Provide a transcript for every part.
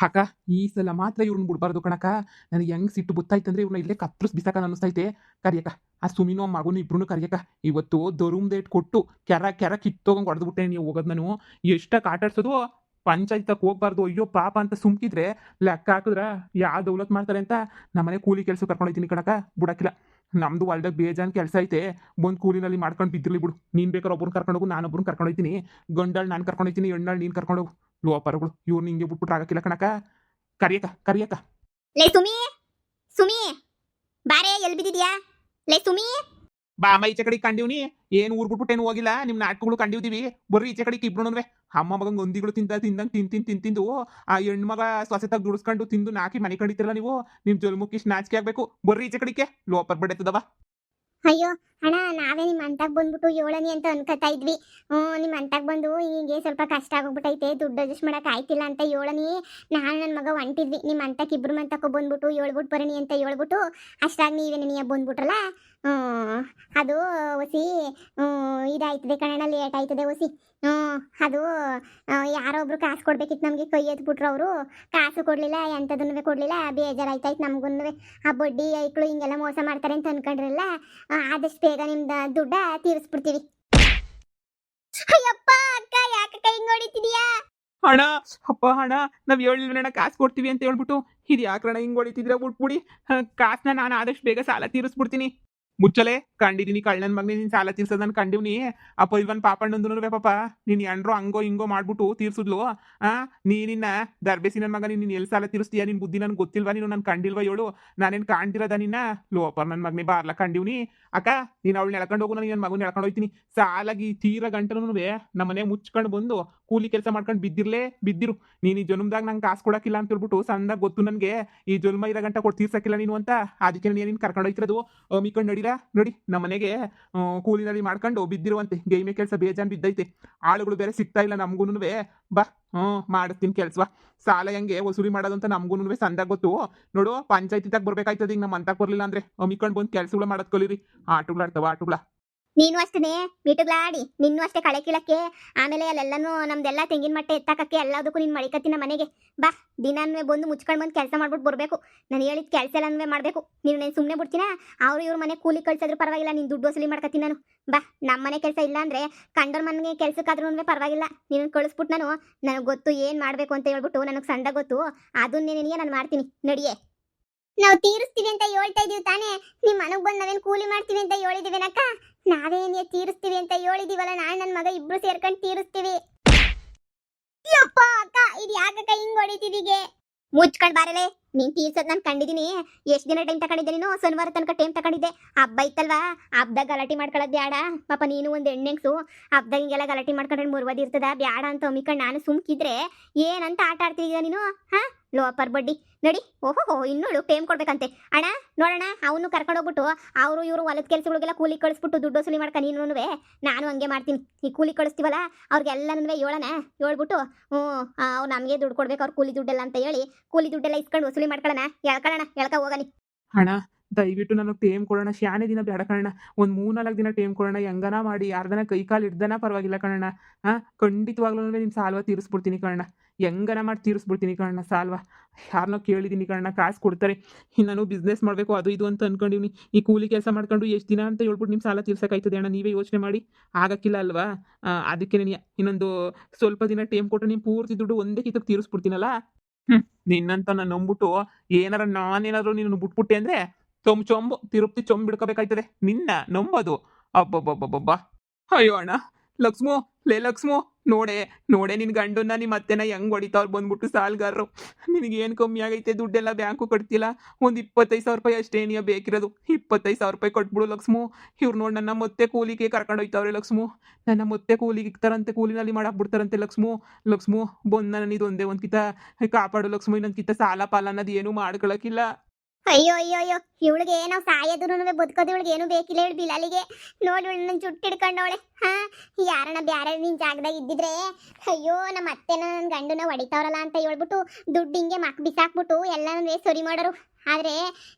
ಅಕ್ಕ ಈ ಸಲ ಮಾತ್ರ ಇವ್ರನ್ನ ಬಿಡ್ಬಾರ್ದು ಕಣಕ್ಕ. ನನಗೆ ಹೆಂಗ್ ಸಿಟ್ಟು ಬುತ್ತಾಯ್ತಂದ್ರೆ ಇವ್ರನ್ನ ಇಲ್ಲೇ ಕತ್ರಸ್ ಬಿಸಾಕ ಅನಿಸ್ತೈತೆ. ಕರಿಯಕ್ಕ ಆ ಸುಮಿನೋ ಮಗನು ಇಬ್ರು ಕರಿಯಕ್ಕ. ಇವತ್ತು ದೊರುಮ್ ಡೇಟ್ ಕೊಟ್ಟು ಕೆರ ಕೆರ ಕಿತ್ತೋಗಂಗ್ ಹೊಡೆದ್ಬಿಟ್ಟೆ. ನೀವು ಹೋಗೋದು ನಾನು ಎಷ್ಟಕ್ಕೆ ಆಟಾಡ್ಸೋದು. ಪಂಚಾಯತ್ ಹೋಗ್ಬಾರ್ದು ಅಯ್ಯೋ ಪಾಪ ಅಂತ ಸುಮ್ಕಿದ್ರೆ ಲೆಕ್ಕ ಹಾಕಿದ್ರ ಯಾವ ದೌಲತ್ ಮಾಡ್ತಾರೆ ಅಂತ ನಮ್ಮನೆ ಕೂಲಿ ಕೆಲಸ ಕರ್ಕೊಂಡೋಯ್ತೀನಿ ಕಣಕ್ಕ. ಬಿಡಕ್ಕಿಲ್ಲ, ನಮ್ದು ಹೊಲ್ದಾಗ ಬೇಜಾನ್ ಕೆಲಸ ಐತೆ. ಬಂದು ಕೂಲಿನಲ್ಲಿ ಮಾಡ್ಕೊಂಡು ಬಿದ್ದಿರ್ಲಿ ಬಿಡು. ನೀನ್ ಬೇಕಾದ್ರೆ ಒಬ್ಬರನ್ನ ಕರ್ಕೊಂಡೋಗು, ನಾನೊಬ್ಬರನ್ನ ಕರ್ಕೊಂಡೋಯ್ತೀನಿ. ಗಂಡಾಳ್ ನಾನು ಕರ್ಕೊಂಡೋಯ್ತೀನಿ, ಹೆಣ್ಣಾಳ್ ನೀನು ಕರ್ಕೊಂಡೋಗು. ಲೋಪರಗಳು ಇವ್ರು ಹಿಂಗೆ ಬಿಟ್ಬಿಟ್ರೆ ಆಗಕ್ಕಿಲ್ಲ ಕಣಕ್ಕ. ಕರಿಯಕ್ಕ ಕರಿಯಕ್ಕ. ಲೇ ಸುಮಿ, ಸುಮಿ ಬಾರೆ ಎಲ್ಲಿ ಬಿದ್ದಿದ್ಯಾ? ಲೇ ಸುಮಿ, ಬಾ ಅಮ್ಮ ಈಚೆ ಕಡೆ ಕಂಡಿವ್ನಿ. ಏನು ಊರ್ ಬಿಟ್ಬಿಟ್ಟೇನು ಹೋಗಿಲ್ಲ. ನಿಮ್ಮ ನಾಟಕಗಳು ಕಂಡಿವ್ತೀವಿ. ಬರ್ರಿ ಈಚೆ ಕಡೆಗೆ ಇಬ್ರುನುವೆ. ಅಮ್ಮ ಮಗಂಗೆ ಒಂದಿಗಳು ತಿಂದಂಗೆ ತಿಂದು ಆ ಹೆಣ್ಣು ಮಗ ಸ್ವಸೆತಾಗ ದುಡಿಸ್ಕೊಂಡು ತಿಂದು ನಾಕಿ ಮನೆ ಕಂಡಿತಿರಲ್ಲ ನೀವು. ನಿಮ್ಮ ಜಲ್ಮುಖಿ ನಾಚಿಕೆ ಆಗ್ಬೇಕು. ಬರ್ರಿ ಈಚೆ ಕಡೆಗೆ ಲೋಪರ್ ಬಡ್ಡೆತದವ. ಅಯ್ಯೋ ಅಣ್ಣ, ನಾವೇ ನಿಮ್ಮ ಅಂತಾಗ ಬಂದ್ಬಿಟ್ಟು ಏಳನಿ ಅಂತ ಅನ್ಕೋತಾ ಇದ್ವಿ. ನಿಮ್ಮ ಅಂತಾಗ ಬಂದು ಹೀಗೆ ಸ್ವಲ್ಪ ಕಷ್ಟ ಆಗೋಗ್ಬಿಟ್ಟೈತೆ, ದುಡ್ಡು ಅಡ್ಜಸ್ಟ್ ಮಾಡಕ್ ಆಯ್ತಿಲ್ಲ ಅಂತ ಏಳನಿ. ನಾನು ನನ್ನ ಮಗ ಹೊಂಟಿದ್ವಿ ನಿಮ್ಮ ಅಂತಕ್ಕೆ. ಇಬ್ರು ಮಂತಕ್ಕೆ ಬಂದ್ಬಿಟ್ಟು ಹೇಳ್ಬಿಟ್ಟು ಬರಣಿ ಅಂತ ಹೇಳ್ಬಿಟ್ಟು ಅಷ್ಟಾಗಿ ನೀವೇ ನೀಯ ಬಂದ್ಬಿಟ್ರಲ್ಲ. ಅದು ಹೊಸಿ ಇದಾಯ್ತದೆ ಕಣಣ್ಣ, ಲೇಟ್ ಆಯ್ತದೆ ಹೊಸಿ. ಅದು ಯಾರೋ ಒಬ್ರು ಕಾಸು ಕೊಡ್ಬೇಕಿತ್ತು ನಮಗೆ. ಕೈ ಎತ್ಬಿಟ್ರು ಅವರು, ಕಾಸು ಕೊಡ್ಲಿಲ್ಲ, ಎಂಥದನ್ನು ಕೊಡ್ಲಿಲ್ಲ. ಬೇಜಾರಾಯ್ತಾಯ್ತು ನಮಗೂ. ಆ ಬಡ್ಡಿ ಐಕ್ಳು ಹಿಂಗೆಲ್ಲ ಮೋಸ ಮಾಡ್ತಾರೆ ಅಂತ ಅನ್ಕೊಂಡ್ರಲ್ಲ. ಆದಷ್ಟು ಬೇಗ ನಿಮ್ದು ದುಡ್ಡ ತೀರಿಸ್ಬಿಡ್ತೀವಿ. ಅಯ್ಯಪ್ಪ ಅಕ್ಕ, ಯಾಕಕ್ಕ ಹಿಂಗ್ ಹೊಡಿತಿದ್ಯಾ? ಹಣ ಅಪ್ಪ ಹಣ ನಾವ್ ಹೇಳಿಲ್ವೇನ ಕಾಸು ಕೊಡ್ತೀವಿ ಅಂತ ಹೇಳ್ಬಿಟ್ಟು ಇದು ಯಾಕ್ರಣ ಹಿಂಗ್ ಹೊಡಿತಿದ್ರೆ ಬಿಟ್ಬಿಡಿ. ಕಾಸನ್ನ ನಾನು ಆದಷ್ಟು ಬೇಗ ಸಾಲ ತೀರಿಸ್ಬಿಡ್ತೀನಿ. ಮುಚ್ಚಲೆ ಕಂಡಿದ್ದೀನಿ ಕಳ್ಳನ ಮಗನೇ. ನೀನ್ ಸಾಲ ತೀರ್ಸೋದ್ ನಾನು ಕಂಡಿವ್ನಿ. ಆ ಪೈಲ್ವನ್ ಪಾಪಣ್ಣಂದು ಪಾಪ ನೀನ್ ಎಂಡ್ರು ಹಂಗೋ ಹಿಂಗೋ ಮಾಡ್ಬಿಟ್ಟು ತೀರ್ಸುದ್ಲು. ನೀನಿನ್ನ ದರ್ಬೇಸಿ ನನ್ನ ಮಗ, ನೀನ್ ಎಲ್ಲಿ ಸಾಲ ತೀರಿಸ್ತೀಯ? ನಿನ್ ಬುದ್ಧಿ ನನ್ಗೆ ಗೊತ್ತಿಲ್ವಾ? ನೀನು ನನ್ ಕಂಡಿಲ್ವಾ ಹೇಳು? ನಾನೇನ್ ಕಾಣ್ತಿರೋದ ನಿನ್ನ? ಲೋಪರ್ ನನ್ನ ಮಗನೇ ಬಾರ್ಲ ಕಂಡಿವ್ನಿ. ಅಕ್ಕ ನೀನ್ ಅವಳು ಎಳ್ಕೊಂಡು ಹೋಗು, ನಾನು ನನ್ನ ಮಗನ ಎಳ್ಕೊಂಡು ಹೋಗ್ತೀನಿ. ಸಾಲಾಗಿ ತೀರ ಗಂಟನು ನಮ್ಮನೆ ಮುಚ್ಕೊಂಡು ಬಂದು ಕೂಲಿ ಕೆಲಸ ಮಾಡ್ಕೊಂಡು ಬಿದ್ದಿರು. ನೀನ್ ಈ ಜನ್ಮದಾಗ ನಂಗೆ ಕಾಸು ಕೊಡಕ್ಕಿಲ್ಲ ಅಂತ ಹೇಳ್ಬಿಟ್ಟು ಸಂದಾಗ ಗೊತ್ತು ನನ್ಗೆ. ಈ ಜನ್ಮ ಇರೋ ಗಂಟ ಕೊಟ್ಟು ತೀರ್ಸಕ್ಕಿಲ್ಲ ನೀನು ಅಂತ. ಅದಕ್ಕೆ ನೀನ್ ಕರ್ಕೊಂಡು ಹೋಗ್ತಿರೋದು. ಮಿಕೊಂಡು ನಡಿರಾ ನೋಡಿ ನಮ್ಮನೆಗೆ ಕೂಲಿನಲ್ಲಿ ಮಾಡ್ಕೊಂಡು ಬಿದ್ದಿರುವಂತೆ. ಗೈಮೆ ಕೆಲಸ ಬೇಜಾನ್ ಬಿದ್ದೈತೆ. ಆಳುಗಳು ಬೇರೆ ಸಿಗ್ತಾ ಇಲ್ಲ ನಮ್ಗೂನುವೆ. ಬಾ ಮಾಡಿಸ್ತೀನಿ ಕೆಲ್ಸವಾ. ಸಾಲ ಹೆಂಗೆ ವಸೂಲಿ ಮಾಡೋದು ಅಂತ ನಮ್ಗೂನುವೆ ಸಂದಾಗ ಗೊತ್ತು. ನೋಡು ಪಂಚಾಯತಿದಾಗ ಬರ್ಬೇಕಾಯ್ತದ. ಈಗ ನಮ್ಮ ಅಂತಕ್ ಬರ್ಲಿಲ್ಲ ಅಂದ್ರೆ ಮಿಕೊಂಡು ಬಂದು ಕೆಲ್ಸಗಳು ಮಾಡೋದ್ ಕಲೀರಿ. ಆಟಗಳು ಆಡ್ತಾವ ಆಟಗಳ. ನೀನು ಅಷ್ಟೇ ಮೀಟುಗಳಾಡಿ, ನಿನ್ನೂ ಅಷ್ಟೇ ಕಳೆ ಕೀಳಕ್ಕೆ, ಆಮೇಲೆ ಅಲ್ಲೆಲ್ಲನೂ ನಮ್ದೆಲ್ಲ ತೆಂಗಿನ ಮಟ್ಟೆ ಎತ್ತಾಕಕ್ಕೆ ಎಲ್ಲದಕ್ಕೂ ನೀನು ಮಡಿಕತ್ತಿನ ಮನೆಗೆ ಬಾ. ದಿನವೇ ಬಂದು ಮುಚ್ಕೊಂಡು ಬಂದು ಕೆಲಸ ಮಾಡ್ಬಿಟ್ಟು ಬರಬೇಕು. ನಾನು ಹೇಳಿದ ಕೆಲಸ ಎಲ್ಲನೂ ಮಾಡಬೇಕು. ನೀನು ಸುಮ್ಮನೆ ಬಿಡ್ತೀನ? ಅವ್ರು ಇವ್ರ ಮನೆ ಕೂಲಿ ಕಳ್ಸಿದ್ರು ಪರವಾಗಿಲ್ಲ, ನೀನು ದುಡ್ಡು ವಸೂಲಿ ಮಾಡ್ಕತ್ತೀನಿ ನಾನು. ಬಾ, ನಮ್ಮ ಮನೆ ಕೆಲಸ ಇಲ್ಲ ಅಂದರೆ ಕಂಡೋರ್ ಮನೆಗೆ ಕೆಲ್ಸಕ್ಕಾದ್ರೂ ಪರವಾಗಿಲ್ಲ, ನೀನು ಕಳಿಸ್ಬಿಟ್ಟು ನನಗೆ ಗೊತ್ತು ಏನು ಮಾಡಬೇಕು ಅಂತ ಹೇಳ್ಬಿಟ್ಟು. ನನಗೆ ಸಂದ ಗೊತ್ತು, ಅದನ್ನೇನೇನಿಯ ನಾನು ಮಾಡ್ತೀನಿ. ನಡಿಯೇ. ನಾವು ತೀರಿಸ್ತೀವಿ ಅಂತ ಹೇಳ್ತಾ ಇದೀವಿ ತಾನೇ? ನಿಮ್ಮ ಮನೆಗೆ ಬಂದು ನಾವೇನು ಕೂಲಿ ಮಾಡ್ತೀವಿ ಅಂತ ಹೇಳಿದಿವೇನಕ್ಕ? ನಾವೇನೇ ತೀರಿಸ್ತೀವಿ ಅಂತ ಹೇಳಿದೀವಲ್ಲ, ನಾನು ನನ್ನ ಮಗ ಇಬ್ರು ಸೇರ್ಕೊಂಡು ತೀರಿಸ್ತೀವಿ. ಯಪ್ಪ ಅಕ್ಕ, ಇದು ಯಾಕಕ್ಕ ಹಿಂಗ್ ಹೊಡಿತಿದೀಗೆ? ಮುಚ್ಕೊಂಡ್ ಬಾರಲೆ. ನೀನ್ ತೀರ್ಸೋದ್ ನಾನು ಕಂಡಿದ್ದೀನಿ. ಎಷ್ಟು ದಿನ ಟೈಮ್ ತಗೊಂಡಿದ್ದೆ ನೀನು? ಶನಿವಾರ ತನಕ ಟೈಮ್ ತಗೊಂಡಿದ್ದೆ. ಹಬ್ಬ ಇತ್ತಲ್ವಾ, ಹಬ್ಬದಾಗ ಗಲಾಟೆ ಮಾಡ್ಕೊಳ್ಳೋದು ಬ್ಯಾಡ. ಪಾಪ ನೀನು ಒಂದು ಹೆಣ್ಣೆಂಗ್ಸು, ಹಬ್ಬದಾಗ ಹಿಂಗೆಲ್ಲ ಗಲಾಟೆ ಮಾಡ್ಕೊಂಡ್ರೆ ಮುರ್ವದಿ ಇರ್ತದ, ಬ್ಯಾಡ ಅಂತ ಅಮ್ಮಿಕೊಂಡು ನಾನು ಸುಮ್ಕಿದ್ರೆ ಏನಂತ ಆಟ ಆಡ್ತಿದೀಯ ನೀನು? ಲೋಪರ್ ಬಡ್ಡಿ ನಡಿ. ಓಹೋ, ಇನ್ನೋಳು ಟೈಮ್ ಕೊಡ್ಬೇಕಂತೆ. ಅಣ್ಣ ನೋಡೋಣ, ಅವನು ಕರ್ಕೊಂಡೋಗ್ಬಿಟ್ಟು ಅವರು ಇವರು ಹೊಲದ ಕೆಲಸಗಳಿಗೆಲ್ಲ ಕೂಲಿ ಕಳಿಸ್ಬಿಟ್ಟು ದುಡ್ಡು ವಸೂಲಿ ಮಾಡ್ಕ. ನೀನುವೆ ನಾನು ಹಂಗೆ ಮಾಡ್ತೀನಿ. ಈ ಕೂಲಿ ಕಳಿಸ್ತೀವಲ್ಲ ಅವ್ರಿಗೆಲ್ಲನೂ ಹೇಳೋಣ. ಹೇಳ್ಬಿಟ್ಟು ಅವ್ರು ನಮಗೆ ದುಡ್ಡು ಕೊಡ್ಬೇಕು, ಅವ್ರು ಕೂಲಿ ದುಡ್ಡೆಲ್ಲ ಅಂತ ಹೇಳಿ ಕೂಲಿ ದುಡ್ಡೆಲ್ಲ ಇಸ್ಕೊಂಡು ವಸೂಲಿ ಮಾಡ್ಕೊಳ್ಳೋಣ. ಎಳ್ಕ ಹೋಗನಿ. ಹಣ ದಯವಿಟ್ಟು ನನಗೆ ಟೈಮ್ ಕೊಡೋಣ. ಶಾನೆ ದಿನ ಬೇಡ ಕಣಣ್ಣ. ಒಂದು 3-4 ದಿನ ಟೈಮ್ ಕೊಡೋಣ. ಹೆಂಗನ ಮಾಡಿ ಯಾರ್ದನ ಕೈ ಕಾಲು ಹಿಡ್ದನ ಪರವಾಗಿಲ್ಲ ಕಣಣ್ಣ. ಖಂಡಿತವಾಗ್ಲೂ ನಿಮ್ಮ ಸಾಲ್ವ ತೀರಿಸ್ಬಿಡ್ತೀನಿ ಕಣಣ್ಣ. ಹೆಂಗನ ಮಾಡಿ ತೀರಿಸ್ಬಿಡ್ತೀನಿ ಕಣಣ್ಣ ಸಾಲ್ವ. ಯಾರನ್ನೋ ಕೇಳಿದ್ದೀನಿ ಕಣಣ್ಣ, ಕಾಸು ಕೊಡ್ತಾರೆ. ನಾನು ಬಿಸ್ನೆಸ್ ಮಾಡಬೇಕು ಅದು ಇದು ಅಂತ ಅನ್ಕೊಂಡಿವ್ನಿ. ಈ ಕೂಲಿ ಕೆಲಸ ಮಾಡ್ಕೊಂಡು ಎಷ್ಟು ದಿನ ಅಂತ ಹೇಳ್ಬಿಟ್ಟು ನಿಮ್ಮ ಸಾಲ ತೀರ್ಸೋಕ್ಕಾಯ್ತದೆ ಅಣ್ಣ? ನೀವೇ ಯೋಚನೆ ಮಾಡಿ. ಆಗಕ್ಕಿಲ್ಲ ಅಲ್ವಾ? ಅದಕ್ಕೆ ಇನ್ನೊಂದು ಸ್ವಲ್ಪ ದಿನ ಟೈಮ್ ಕೊಟ್ಟು ನಿಮ್ಮ ಪೂರ್ತಿ ದುಡ್ಡು ಒಂದೇ ಕಿತ್ತಕ್ಕೆ ತೀರಿಸ್ಬಿಡ್ತೀನಲ್ಲ. ನಿನ್ನಂತ ನಾನು ನಂಬಿಟ್ಟು ನಾನೇನಾದ್ರು ನೀನು ಬಿಟ್ಬಿಟ್ಟೆ ಅಂದ್ರೆ ಚೊಂಬು ತಿರುಪ್ತಿ ಚೊಂಬು ಬಿಡ್ಕೋಬೇಕಾಯ್ತದೆ. ನಿನ್ನ ನಂಬೋದು ಅಬ್ಬಬ್ಬಬ್ಬಬ್ಬ. ಅಯ್ಯೋ ಅಣ್ಣ, ಲಕ್ಷ್ಮು ಲಕ್ಷ್ಮು ನೋಡೆ ನಿನ್ ಗಂಡನ್ನ ನಿಮ್ಮ ಅತ್ತೆನ ಹೆಂಗ್ ಹೊಡಿತಾವ್ರು ಬಂದ್ಬಿಟ್ಟು ಸಾಲ್ಗಾರರು. ನಿನಗೇನು ಕಮ್ಮಿ ಆಗೈತೆ? ದುಡ್ಡೆಲ್ಲ ಬ್ಯಾಂಕು ಕಟ್ತಿಲ್ಲ. ಒಂದು 25,000 ರೂಪಾಯಿ ಅಷ್ಟೇ ನೀ ಬೇಕಿರೋದು. 25,000 ರೂಪಾಯಿ ಕೊಟ್ಬಿಡು ಲಕ್ಷ್ಮು. ಇವ್ರು ನೋಡಿ ನನ್ನ ಮತ್ತೆ ಕೂಲಿಗೆ ಕರ್ಕೊಂಡು ಹೋಯ್ತಾವ್ರೆ ಲಕ್ಷ್ಮು. ನನ್ನ ಮತ್ತೆ ಕೂಲಿಗೆ ಇಕ್ತಾರಂತೆ, ಕೂಲಿನಲ್ಲಿ ಮಾಡಕ್ ಬಿಡ್ತಾರಂತೆ ಲಕ್ಷ್ಮು ಬಂದು ನನ್ನ ಇದೊಂದೇ ಒಂದು ಕಿತ ಕಾಪಾಡು ಲಕ್ಷ್ಮು. ಇನ್ನೊಂದು ಕಿತ ಸಾಲ ಪಾಲ ಅನ್ನೋದು ಏನು ಮಾಡ್ಕೊಳಕಿಲ್ಲ. ಅಯ್ಯೋ ಅಯ್ಯೋ ಅಯ್ಯೋ, ಇವಳಿಗೆ ನಾವು ಸಾಯೋದು ಬದುಕೋದು ಇವಳಿಗೆ ಏನು ಬೇಕಿಲ್ಲ. ಹೇಳಿ ಬಿಲಾಲಿಗೆ ನೋಡಿ ನನ್ನ ಜುಟ್ಟು ಹಿಡ್ಕೊಂಡವಳೆ. ಯಾರನ್ನ ಬ್ಯಾರೆ ನಿನ್ ಜಾಗದಾಗ ಇದ್ದಿದ್ರೆ ಅಯ್ಯೋ ನಮ್ಮ ಅತ್ತೆನ ನನ್ನ ಗಂಡನ ಹೊಡಿತಾವ್ರಲ್ಲ ಅಂತ ಹೇಳ್ಬಿಟ್ಟು ದುಡ್ಡು ಹಿಂಗೆ ಬಿಸಾಕ್ಬಿಟ್ಟು ಎಲ್ಲನೂ ಸರಿ ಮಾಡೋರು. ಆದ್ರೆ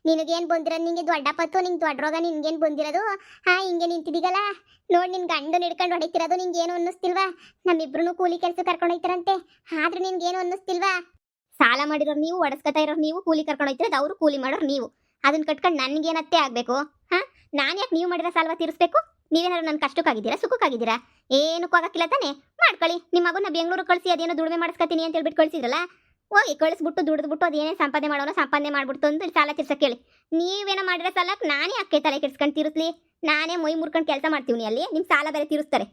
ನಿನಗೇನು ಬಂದಿರೋದು? ನಿಂಗೆ ದೊಡ್ಡ ಪತ್ತು, ನಿಂಗೆ ದೊಡ್ಡ ರೋಗ, ನಿನ್ಗೇನು ಬಂದಿರೋದು? ಹಿಂಗೆ ನಿಂತಿದ್ದೀಗಲ್ಲ ನೋಡಿ, ನಿನ್ ಗಂಡನ ಹಿಡ್ಕೊಂಡು ಹೊಡಿತಿರೋದು ನಿಂಗೇನು ಅನ್ನಿಸ್ತಿಲ್ವಾ? ನಮ್ಮಿಬ್ರು ಕೂಲಿ ಕೆಲಸ ಕರ್ಕೊಂಡು ಹೋಯ್ತಾರಂತೆ, ಆದ್ರೆ ನಿನ್ಗೇನು ಅನ್ನಿಸ್ತಿಲ್ವಾ? ಸಾಲ ಮಾಡಿರೋರು ನೀವು, ಒಡಸ್ಕೊತಾ ಇರೋರು ನೀವು, ಕೂಲಿ ಕರ್ಕೊಂಡು ಹೋಯ್ತಿರೋದು ಅವರು, ಕೂಲಿ ಮಾಡೋರು ನೀವು. ಅದನ್ನ ಕಟ್ಕೊಂಡು ನನ್ಗೇನತ್ತೆ ಆಗ್ಬೇಕು? ಹಾ, ನಾನು ಯಾಕೆ ನೀವು ಮಾಡಿರೋ ಸಾಲವ ತೀರಿಸ್ಬೇಕು? ನೀವೇನಾದ್ರು ನನ್ನ ಕಷ್ಟಕ್ಕಾಗಿದ್ದೀರಾ, ಸುಖಕ್ಕಾಗಿದ್ದೀರಾ? ಏನಕ್ಕೂ ಆಗಕ್ಕಿಲ್ಲ ತಾನೇ. ಮಾಡ್ಕೊಳ್ಳಿ, ನಿಮ್ಮ ಮಗನ ಬೆಂಗಳೂರು ಕಳಿಸಿ ಅದೇನೋ ದುಡಿಮೆ ಮಾಡಿಸ್ಕೊತೀನಿ ಅಂತ ಹೇಳ್ಬಿಟ್ಟು ಕಳಿಸಿದ್ರಲ್ಲ, ಹೋಗಿ ಕಳಿಸ್ಬಿಟ್ಟು ದುಡಿದ್ಬಿಟ್ಟು ಅದೇನೇನು ಸಂಪಾದನೆ ಮಾಡೋನೋ ಸಂಪಾದನೆ ಮಾಡ್ಬಿಟ್ಟು ಅಂತ ಸಾಲ ತೀರ್ಸಕ್ಕೆ ಹೇಳಿ. ನೀವೇನೋ ಮಾಡಿರೋ ಸಾಲಕ್ಕೆ ನಾನೇ ಅಕ್ಕೆ ತಲೆ ಕೆಡ್ಸ್ಕೊಂಡು ತೀರಿಸ್ಲಿ? ನಾನೇ ಮೈ ಮುರ್ಕೊಂಡು ಕೆಲಸ ಮಾಡ್ತೀವಿ ಅಲ್ಲಿ, ನಿಮ್ಮ ಸಾಲ ಬೇರೆ ತೀರಿಸ್ತಾರೆ.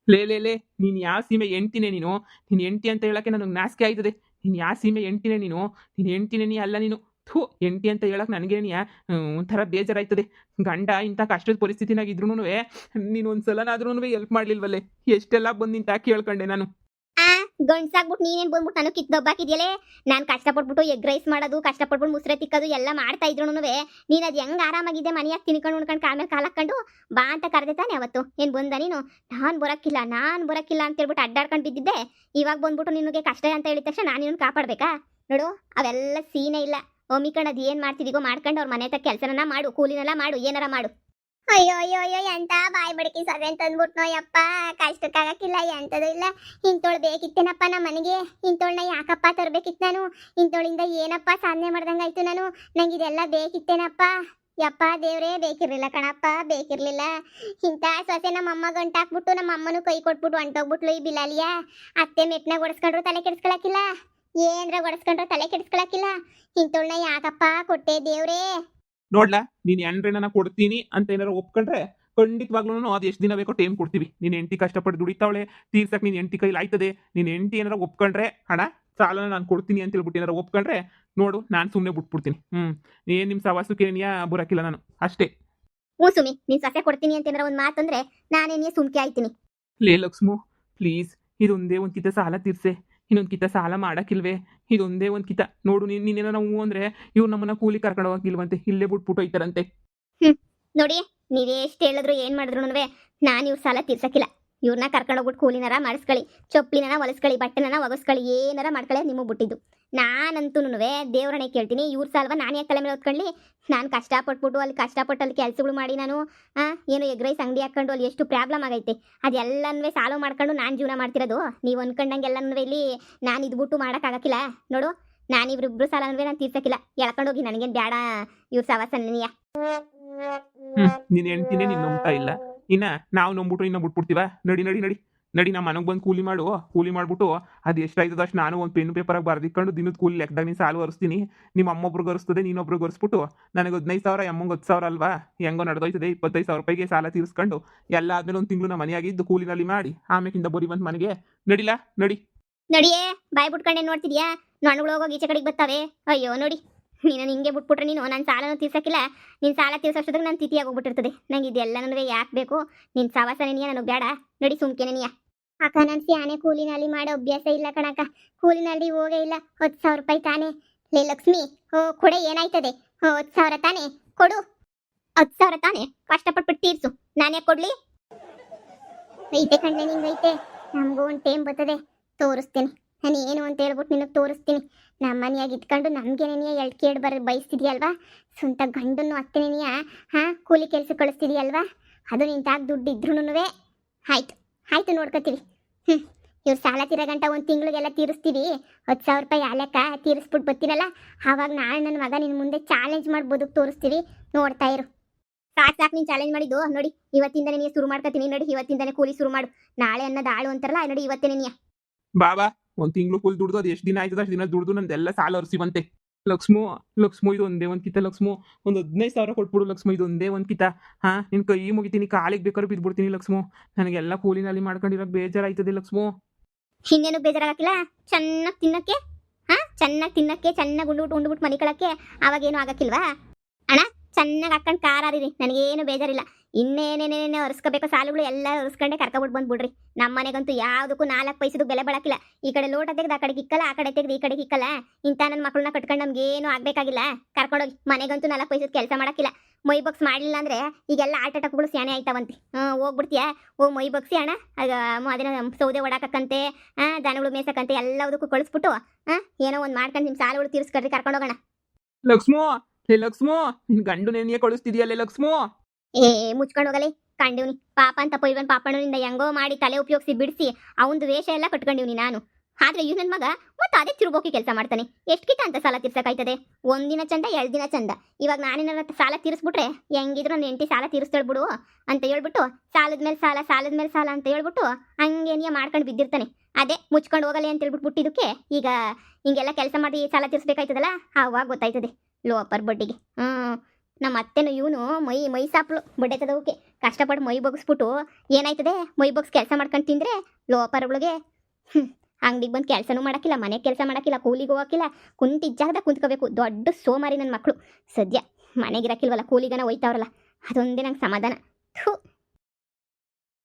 ಲೇ ನೀನು ಯಾವ ಸೀಮೆ ಎಂಟಿನೇ ನೀನು? ನೀನು ಎಂಟಿ ಅಂತ ಹೇಳಕ್ಕೆ ನನಗೆ ನಾಚಿಕೆ ಆಯ್ತದೆ. ನೀನು ಯಾವ ಸೀಮೆ ಎಂಟಿನೇ ನೀನು? ನೀನು ಎಂಟಿನೇ ನೀ ಅಲ್ಲ ನೀನು. ಥೂ, ಎಂಟಿ ಅಂತ ಹೇಳಕ್ಕೆ ನನಗೇನಿಯ ಒಂಥರ ಬೇಜಾರಾಯ್ತದೆ. ಗಂಡ ಇಂಥ ಕಷ್ಟದ ಪರಿಸ್ಥಿತಿನಾಗಿದ್ರೂ ನೀನು ಒಂದು ಸಲನಾದ್ರೂ ಹೆಲ್ಪ್ ಮಾಡಲಿಲ್ವಲ್ಲೇ? ಎಷ್ಟೆಲ್ಲ ಬಂದು ನಿಂತ ಕೇಳ್ಕೊಂಡೆ ನಾನು. ಆ ಗಂಡ್ಸಾಗ್ಬಿಟ್ಟು ನೀನೇನು ಬಂದ್ಬಿಟ್ಟು ನಾನು ಕಿತ್ತೊಬ್ಬಾಕಿದ್ಯಲೇ? ನಾನು ಕಷ್ಟಪಟ್ಬಿಟ್ಟು ಎಗ್ ರೈಸ್ ಮಾಡೋದು, ಕಷ್ಟಪಟ್ಬಿಟ್ಟು ಮುಸ್ರೆ ತಿಕ್ಕೋದು ಎಲ್ಲ ಮಾಡ್ತಾ ಇದ್ರು ನೀನು ಅದು ಹೆಂಗೆ ಆರಾಮಾಗಿದೆ ಮನೆಯಾಗ ತಿನ್ಕೊಂಡು ಉಣ್ಕೊಂಡು ಕಾಮೇಲೆ ಕಾಲು ಹಾಕೊಂಡು ಬಾ ಅಂತ ಕರೆದೆ ತಾನೆ ಅವತ್ತು. ಏನು ಬಂದ ನೀನು? ನಾನು ಬರೋಕ್ಕಿಲ್ಲ ಅಂತ ಹೇಳ್ಬಿಟ್ಟು ಅಡ್ಡಾಡ್ಕೊಂಡು ಬಿದ್ದಿದ್ದೆ. ಇವಾಗ ಬಂದ್ಬಿಟ್ಟು ನಿನಗೆ ಕಷ್ಟ ಅಂತ ಹೇಳಿದ ತಕ್ಷಣ ನಾನು ನಿನ್ನ ಕಾಪಾಡಬೇಕಾ? ನೋಡು, ಅವೆಲ್ಲ ಸೀನೇ ಇಲ್ಲ. ಒಮ್ಮಿಕೊಂಡು ಅದು ಏನು ಮಾಡ್ತಿದ್ದೀಗೋ ಮಾಡ್ಕೊಂಡು ಅವ್ರ ಮನೆ ತಕ್ಕ ಕೆಲಸನ ಮಾಡು, ಕೂಲಿನೆಲ್ಲ ಮಾಡು, ಏನಾರ ಮಾಡು. ಅಯ್ಯೋ ಅಯ್ಯೋ ಅಯ್ಯೋ, ಎಂತ ಬಾಯಿ ಬಡಕಿ ಸೊರೆ ಅಂತಂದ್ಬಿಟ್ನೋ ಯಪ್ಪ. ಕಷ್ಟಕ್ಕಾಗಕ್ಕಿಲ್ಲ, ಎಂಥದ್ದು ಇಲ್ಲ. ಇಂತೋಳು ಬೇಕಿತ್ತೇನಪ್ಪ ನಮ್ಮ ಮನೆಗೆ. ಇಂತೋಳನ್ನ ಯಾಕಪ್ಪ ತರಬೇಕಿತ್ತು ನಾನು? ಇಂತೋಳಿಂದ ಏನಪ್ಪ ಸಾಧನೆ ಮಾಡ್ದಂಗಾಯ್ತು ನಾನು? ನಂಗೆ ಇದೆಲ್ಲ ಬೇಕಿತ್ತೇನಪ್ಪ? ಯಪ್ಪ ದೇವ್ರೇ, ಬೇಕಿರ್ಲಿಲ್ಲ ಕಣಪ್ಪ, ಬೇಕಿರ್ಲಿಲ್ಲ. ಇಂಥ ಸೊಸೆ ನಮ್ಮಮ್ಮ ಗಂಟಾಕ್ಬಿಟ್ಟು ನಮ್ಮ ಅಮ್ಮನೂ ಕೈ ಕೊಟ್ಬಿಟ್ಟು ಹೊಂಟೋಗ್ಬಿಟ್ಲು ಈ ಬಿಲಾಲಿಯ. ಅತ್ತೆ ಮೆಟ್ನಾಗ ಒಡಿಸ್ಕೊಂಡ್ರು ತಲೆ ಕೆಡಿಸ್ಕೊಳಕಿಲ್ಲ, ಏನ್ರ ಒಡಿಸ್ಕೊಂಡ್ರು ತಲೆ ಕೆಡಿಸ್ಕೊಳಕಿಲ್ಲ. ಇಂತೋಳನ್ನ ಯಾಕಪ್ಪ ಕೊಟ್ಟೆ ದೇವ್ರೇ? ನೋಡ್ಲಾ, ನೀನು ಎಂಡ್ರೆ ಕೊಡ್ತೀನಿ ಅಂತ ಏನಾರು ಒಪ್ಕೊಂಡ್ರೆ ಖಂಡಿತವಾಗ್ಲೂ ಅದು ಎಷ್ಟು ದಿನ ಬೇಕೋ ಟೈಮ್ ಕೊಡ್ತೀವಿ. ನೀನು ಹೆಂಡತಿ ಕಷ್ಟಪಟ್ಟು ದುಡಿತಾವಳೆ, ತೀರ್ಸಕ್ಕೆ ನೀನು ಹೆಂಡತಿ ಕೈಲಿ ಆಯ್ತದೆ. ನೀನು ಹೆಂಡತಿ ಏನಾರ ಒಪ್ಕೊಂಡ್ರೆ ಹಣ ಸಾಲನ ನಾನು ಕೊಡ್ತೀನಿ ಅಂತ ಹೇಳ್ಬಿಟ್ಟು ಏನಾರ ಒಪ್ಕೊಂಡ್ರೆ ನೋಡು, ನಾನು ಸುಮ್ಮನೆ ಬಿಟ್ಬಿಡ್ತೀನಿ. ಏನು ನಿಮ್ಮ ಸವಾಸಕ್ಕೆ ಏನಿಯಾ ಬರೋಕ್ಕಿಲ್ಲ ನಾನು, ಅಷ್ಟೇ. ಹ್ಞೂ ಸುಮಿ, ನೀನು ಸೊಸೆ ಕೊಡ್ತೀನಿ ಅಂತ ಏನಾರ ಒಂದು ಮಾತಂದ್ರೆ ನಾನೇನೇ ಸುಮ್ಕೆ ಆಯ್ತೀನಿ. ಲೇ ಲಕ್ಷ್ಮು, ಪ್ಲೀಸ್ ಇದೊಂದೇ ಒಂದು ಕಿತ ಸಾಲ ತೀರ್ಸೆ. ಇನ್ನೊಂದು ಕಿತ ಸಾಲ ಮಾಡೋಕ್ಕಿಲ್ವೇ? ಇದೊಂದೇ ಒಂದು ಕಿತ ನೋಡು. ನೀನೇನೋ ಹ್ಞೂ ಅಂದರೆ ಇವ್ರು ನಮ್ಮನ್ನ ಕೂಲಿ ಕರ್ಕೊಂಡು ಹೋಗಿಲ್ವಂತೆ, ಇಲ್ಲೇ ಬಿಟ್ಬಿಟ್ಟು ಹೋಯ್ತಾರಂತೆ. ನೋಡಿ, ನೀವೇ ಎಷ್ಟು ಹೇಳಿದ್ರು ಏನು ಮಾಡಿದ್ರು ನಾನು ಇವ್ರ ಸಾಲ ತೀರ್ಸಕ್ಕಿಲ್ಲ. ಇವ್ರನ್ನ ಕರ್ಕೊಂಡೋಗ್ಬಿಟ್ಟು ಕೂಲಿನಾರ ಮಾಡಿಸ್ಕೊಳ್ಳಿ, ಚೊಪ್ಲಿನಾರ ಹೊಲಿಸ್ಕೊಳ್ಳಿ, ಬಟ್ಟೆನ ಒಗಸ್ಕೊಳ್ಳಿ, ಏನಾರ ಮಾಡ್ಕೊಳ್ಳಿ, ನಿಮಗೆ ಬಿಟ್ಟಿದ್ದು. ನಾನಂತೂ ದೇವ್ರನ್ನೇ ಕೇಳ್ತೀನಿ, ಇವ್ರ ಸಾಲ್ವ ನಾನು ಯಾಕೆ ತಲೆ ಮೇಲೆ ಹೊತ್ಕೊಳ್ಳಿ? ನಾನು ಕಷ್ಟಪಟ್ಬಿಟ್ಟು ಅಲ್ಲಿ ಕೆಲಸಗಳು ಮಾಡಿ ನಾನು ಏನು ಎಗ್ ರೈಸ್ ಅಂಗಡಿ ಹಾಕೊಂಡು ಅಲ್ಲಿ ಎಷ್ಟು ಪ್ರಾಬ್ಲಮ್ ಆಗೈತೆ. ಅದೆಲ್ಲನೂ ಸಾಲ್ವ್ ಮಾಡ್ಕೊಂಡು ನಾನು ಜೀವನ ಮಾಡ್ತಿರೋದು. ನೀವು ಅನ್ಕೊಂಡಂಗೆಲ್ಲನೂ ಇಲ್ಲಿ ನಾನು ಇದ್ಬಿಟ್ಟು ಮಾಡೋಕ್ಕಾಗಕ್ಕಿಲ್ಲ. ನೋಡು, ನಾನು ಇವ್ರಿಬ್ರು ಸಾಲನೂ ನಾನು ತೀರ್ಸಕ್ಕಿಲ್ಲ. ಎಳ್ಕೊಂಡೋಗಿ, ನನಗೇನು ಬೇಡ ಇವ್ರ ಸವಾಸ ನನಗೆ. ನೀನು ಹೆಂಡ್ತಿನೇ ನೀನು ನಂಬ್ತಾ ಇಲ್ಲ, ಇನ್ನ ನಾವು ನಂಬಿಟ್ರು ಇನ್ನ ಬಿಟ್ಬಿಡ್ತೀವ? ನಡಿ ನಡಿ ನಡಿ ನಡಿ, ನಮ್ಮ ಮನೆಗೆ ಬಂದು ಕೂಲಿ ಮಾಡು. ಕೂಲಿ ಮಾಡ್ಬಿಟ್ಟು ಅದು ಎಷ್ಟಾಯ್ತದ ಅಷ್ಟು ನಾನು ಒಂದು ಪೆನ್ ಪೇಪರಾಗಿ ಬರ್ದಿಕೊಂಡು ದಿನದ ಕೂಲಿ ಲೆಕ್ಕದಾಗ ನೀನು ಸಾಲು ಹರಿಸ್ತೀನಿ. ನಿಮ್ಮ ಅಮ್ಮೊಬ್ರಿಗೆ ಹರಿಸ್ತದೆ, ನೀನೊಬ್ರಿಗೆ ಹರಿಸ್ಬಿಟ್ಟು ನನಗೆ 15,000, ಅಮ್ಮಂಗೆ 10,000 ಅಲ್ವಾ? ಹೆಂಗೋ ನಡೆದೋಯ್ತದೆ. 25,000 ರೂಪಾಯಿಗೆ ಸಾಲ ತೀರಿಸ್ಕೊಂಡು ಎಲ್ಲ ಆದ್ಮೇಲೆ ಒಂದು ತಿಂಗಳು ನಮ್ಮ ಮನೆಯಾಗಿದ್ದು ಕೂಲಿನಲ್ಲಿ ಮಾಡಿ ಆಮೇಕಿಂದ ಬರೀ ಬಂದು ಮನೆಗೆ ನಡಿಲ್ಲ. ನಡಿಯೇ, ಬಾಯ್ ಬಿಟ್ಕೊಂಡೆ ನೋಡ್ತಿದ್ಯಾ? ನೊಣಗಳು ಹೋಗೋಗಿ ಈಚೆ ಕಡೆಗೆ ಬರ್ತಾವೆ. ಅಯ್ಯೋ ನೋಡಿ, ನೀನು ಹಿಂಗೆ ಬಿಟ್ಬಿಟ್ರೆ ನೀನು ನನ್ನ ಸಾಲನೂ ತೀರ್ಸಕ್ಕಿಲ್ಲ. ನಿನ್ನ ಸಾಲ ತೀರ್ಸೋಷ್ಟೊತ್ತಿಗೆ ನಾನು ತಿಥಿಯಾಗಿ ಹೋಗ್ಬಿಟ್ಟಿರ್ತದೆ. ನಂಗೆ ಇದೆಲ್ಲನೂ ಯಾಕೆ ಬೇಕು? ನಿನ್ನ ಸವಾಸ ನೆನೆಯ ನನಗೆ ಬೇಡ. ನಡಿ ಸುಮ್ಕೆ ನೆನೆಯ. ಅಕ್ಕ, ನಾನು ಸ್ಯಾನೆ ಕೂಲಿನಲ್ಲಿ ಮಾಡೋ ಅಭ್ಯಾಸ ಇಲ್ಲ ಕಣಕ್ಕ. ಕೂಲಿನಲ್ಲಿ ಹೋಗೇ ಇಲ್ಲ. 10,000 ರೂಪಾಯಿ ತಾನೇ. ಲೇ ಲಕ್ಷ್ಮಿ, ಕೊಡೆ, ಏನಾಯ್ತದೆ? 10,000 ತಾನೇ, ಕೊಡು. 10,000 ತಾನೇ, ಕಷ್ಟಪಟ್ಬಿಟ್ಟು ತೀರ್ಸು. ನಾನೇ ಕೊಡ್ಲಿ? ಐತೆ ಕಣ್ಣ, ನಿಂಗೈತೆ. ನಮಗೂ ಒಂದು ಟೈಮ್ ಬರ್ತದೆ, ತೋರಿಸ್ತೇನೆ. ನಾನು ಏನು ಅಂತ ಹೇಳ್ಬಿಟ್ಟು ನಿನಗೆ ತೋರಿಸ್ತೀನಿ. ನಮ್ಮ ಮನೆಯಾಗ ಇಟ್ಕೊಂಡು ನಮಗೇನೇನಿಯ ಎಳ್ಕೇಡ್ ಬಯಸ್ತಿದ್ಯಲ್ವಾ? ಸ್ವಂತ ಗಂಡನ್ನು ಅತ್ತೇನೆಯ ಕೂಲಿ ಕೆಲಸ ಕಳಿಸ್ತಿದ್ಯಲ್ವಾ? ಅದು ನಿಂತಾಗ ದುಡ್ಡು ಇದ್ರೂ ಆಯ್ತು ನೋಡ್ಕೊತೀವಿ. ಇವ್ರು ಸಾಲ ತೀರೋ ಗಂಟ ಒಂದು ತಿಂಗಳಿಗೆಲ್ಲ ತೀರಿಸ್ತೀವಿ. 10,000 ರೂಪಾಯಿ ಲೆಕ್ಕ ತೀರಿಸ್ಬಿಟ್ಟು ಬರ್ತೀರಲ್ಲ, ಆವಾಗ ನಾಳೆ ನನ್ನ ಮಗ ನಿನ್ನ ಮುಂದೆ ಚಾಲೆಂಜ್ ಮಾಡಿ ಬದುಕು ತೋರಿಸ್ತೀವಿ. ನೋಡ್ತಾ ಇರು. ಸಾಕು ನೀನು ಚಾಲೆಂಜ್ ಮಾಡಿದ್ದು. ನೋಡಿ, ಇವತ್ತಿಂದನೇ ನೀನು ಶುರು ಮಾಡ್ಕೊತೀನಿ. ನೋಡಿ, ಇವತ್ತಿಂದನೇ ಕೂಲಿ ಶುರು ಮಾಡು. ನಾಳೆ ಅನ್ನೋದು ಆಳು ಅಂತಾರಲ್ಲ, ನೋಡಿ ಇವತ್ತೇನೆ ನೀಯ ಬಾಬಾ ಒಂದು ತಿಂಗಳು ಕೂಲಿ ದುಡ್ದು ಅದು ಎಷ್ಟು ದಿನ ಆಯ್ತದ ಅಷ್ಟು ದಿನ ದುಡ್ದು ನಂದೆಲ್ಲ ಸಾಲ ಹರಿಸಿವಂತೆ. ಲಕ್ಷ್ಮು ಇದು ಒಂದೇ ಒಂದು ಕಿತ. ಲಕ್ಷ್ಮು ಒಂದು 15,000 ಕೊಟ್ಬಿಡು ಲಕ್ಷ್ಮು, ಇದು ಒಂದೇ ಒಂದು ಕಿತ. ನಿನ್ನ ಕೈ ಮುಗಿತೀನಿ, ಕಾಲಿಗೆ ಬೇಕಾದ್ರೂ ಬಿದ್ಬಿಡ್ತೀನಿ ಲಕ್ಷ್ಮು. ನನಗೆಲ್ಲ ಕೂಲಿನಲ್ಲಿ ಮಾಡ್ಕೊಂಡಿರೋಕೆ ಬೇಜಾರಾಯ್ತದೆ ಲಕ್ಷ್ಮು. ಇನ್ನೇನು ಬೇಜಾರಾಗಕ್ಕಿಲ್ಲ? ಚೆನ್ನಾಗಿ ತಿನ್ನಕ್ಕೆ, ಚೆನ್ನಾಗಿ ಉಂಡ್ಬಿಟ್ಟು ಮನಿಕೊಳ್ಳಕ್ಕೆ ಅವಾಗೇನು ಆಗಕ್ಕಿಲ್ವಾ ಅಣ್ಣ? ಚೆನ್ನಾಗಿ ಹಾಕೊಂಡು ಕಾರಿರಿ, ನನಗೇನು ಬೇಜಾರಿಲ್ಲ. ಇನ್ನೇನೇನೇನೇನು ಹರಿಸ್ಕೋಬೇಕು ಸಾಲುಗಳು ಎಲ್ಲ ಹರಿಸ್ಕೊಂಡೆ ಕರ್ಕೊಬಿಟ್ಟು ಬಂದ್ಬಿಡ್ರಿ. ನಮ್ಮ ಮನೆಗಂತೂ ಯಾವುದಕ್ಕೂ 4 ಪೈಸೆದು ಬೆಲೆ ಬಳಕಿಲ್ಲ. ಈ ಕಡೆ ಲೋಟ ತೆಗೆದು ಆ ಕಡೆಗೆ ಇಕ್ಕಲ್ಲ, ಆ ಕಡೆ ತೆಗೆದು ಈ ಕಡೆಗೆ ಇಕ್ಕಲ್ಲ. ಇಂಥ ನನ್ನ ಮಕ್ಕಳನ್ನ ಕಟ್ಕೊಂಡು ನಮ್ಗೇನು ಆಗಬೇಕಾಗಿಲ್ಲ. ಕರ್ಕೊಂಡೋಗಿ. ಮನೆಗಂತೂ 4 ಪೈಸೆದು ಕೆಲಸ ಮಾಡೋಕ್ಕಿಲ್ಲ. ಮೈ ಬಾಕ್ಸ್ ಮಾಡಲಿಲ್ಲ ಅಂದರೆ ಈಗೆಲ್ಲ ಆಟ ಟಕ್ಗಳು ಸ್ಯಾನೆ ಆಯ್ತಾವಂತೆ. ಹೋಗ್ಬಿಡ್ತೀಯಾ? ಮೈ ಬಾಕ್ಸಿ ಅಣ್ಣ, ಅದನ್ನ ಸೌದೆ ಒಡಾಕಕ್ಕಂತೆ, ದನಗಳು ಮೇಸಕ್ಕಂತೆ ಎಲ್ಲದಕ್ಕೂ ಕಳಿಸ್ಬಿಟ್ಟು ಏನೋ ಒಂದು ಮಾಡ್ಕೊಂಡು ನಿಮ್ಮ ಸಾಲಗಳು ತೀರಿಸ್ಕೊಡ್ರಿ, ಕರ್ಕೊಂಡೋಗೋಣ. ಲಕ್ಷ್ಮು ನಿನ್ ಗಂಡು ನೆನೆಯ ಕಳಿಸ್ತಿದ್ಯಲ್ಲೇ ಲಕ್ಷ್ಮು. ಮುಚ್ಕೊಂಡು ಹೋಗಲಿ, ಕಂಡಿವ್ನಿ ಪಾಪ ಅಂತ ಪೊಯ್ವನ್ ಪಾಪಣ್ಣನಿಂದ ಹೆಂಗೋ ಮಾಡಿ ತಲೆ ಉಪಯೋಗಿಸಿ ಬಿಡಿಸಿ ಅವಂದು ವೇಷ ಎಲ್ಲ ಕಟ್ಕೊಂಡಿವ್ನಿ ನಾನು. ಆದ್ರೆ ಇವ್ ನನ್ನ ಮಗ ಮತ್ತೆ ಅದೇ ತಿರುಬೋಕಿ ಕೆಲಸ ಮಾಡ್ತಾನೆ. ಎಷ್ಟು ಕಿತ ಅಂತ ಸಾಲ ತೀರ್ಸಕ್ಕಾಯ್ತದೆ? ಒಂದಿನ ಚಂದ 2 ದಿನ ಚಂದ. ಇವಾಗ ನಾನೇನಾರ ಸಾಲ ತೀರಿಸ್ಬಿಟ್ರೆ ಹೆಂಗಿದ್ರು ನನ್ನ ಹೆಂಡತಿ ಸಾಲ ತೀರಿಸ್ತಾಳ್ ಬಿಡು ಅಂತ ಹೇಳ್ಬಿಟ್ಟು ಸಾಲದ ಮೇಲೆ ಸಾಲ ಅಂತ ಹೇಳ್ಬಿಟ್ಟು ಹಂಗೇನಿಯ ಮಾಡ್ಕೊಂಡು ಬಿದ್ದಿರ್ತಾನೆ. ಅದೇ ಮುಚ್ಕೊಂಡು ಹೋಗಲ್ಲ ಅಂತ ಹೇಳ್ಬಿಟ್ಟು ಬಿಟ್ಟಿದ್ದಕ್ಕೆ ಈಗ ಹಿಂಗೆಲ್ಲ ಕೆಲಸ ಮಾಡಿ ಸಾಲ ತೀರಿಸ್ಬೇಕಾಯ್ತದಲ್ಲ, ಆವಾಗ ಗೊತ್ತಾಯ್ತದೆ ಲೋಪರ್ ಬಡ್ಡಿಗೆ. ನಮ್ಮ ಅತ್ತೆನೂ ಇವನು ಮೈ ಸಾಪ್ಲು ಬಡ್ಡೆತದವಕ್ಕೆ ಕಷ್ಟಪಟ್ಟು ಮೈ ಬಗ್ಸ್ಬಿಟ್ಟು ಏನಾಯ್ತದೆ, ಮೈ ಬಗ್ಸ್ ಕೆಲಸ ಮಾಡ್ಕೊಂಡು ತಿಂದರೆ ಲೋಪರ್ಗಳಿಗೆ ಅಂಗಡಿಗೆ ಬಂದು ಕೆಲಸನೂ ಮಾಡೋಕ್ಕಿಲ್ಲ, ಮನೆ ಕೆಲಸ ಮಾಡೋಕ್ಕಿಲ್ಲ, ಕೂಲಿಗೆ ಹೋಗೋಕ್ಕಿಲ್ಲ, ಕುಂತಿಜ್ಜಾಗದ ಕುಂತ್ಕೋಬೇಕು. ದೊಡ್ಡ ಸೋಮಾರಿ ನನ್ನ ಮಕ್ಕಳು. ಸದ್ಯ ಮನೆಗಿರಕ್ಕಿಲ್ವಲ್ಲ, ಕೂಲಿಗನ ಹೋಯ್ತಾವ್ರಲ್ಲ, ಅದೊಂದೇ ನಂಗೆ ಸಮಾಧಾನ. ಥು.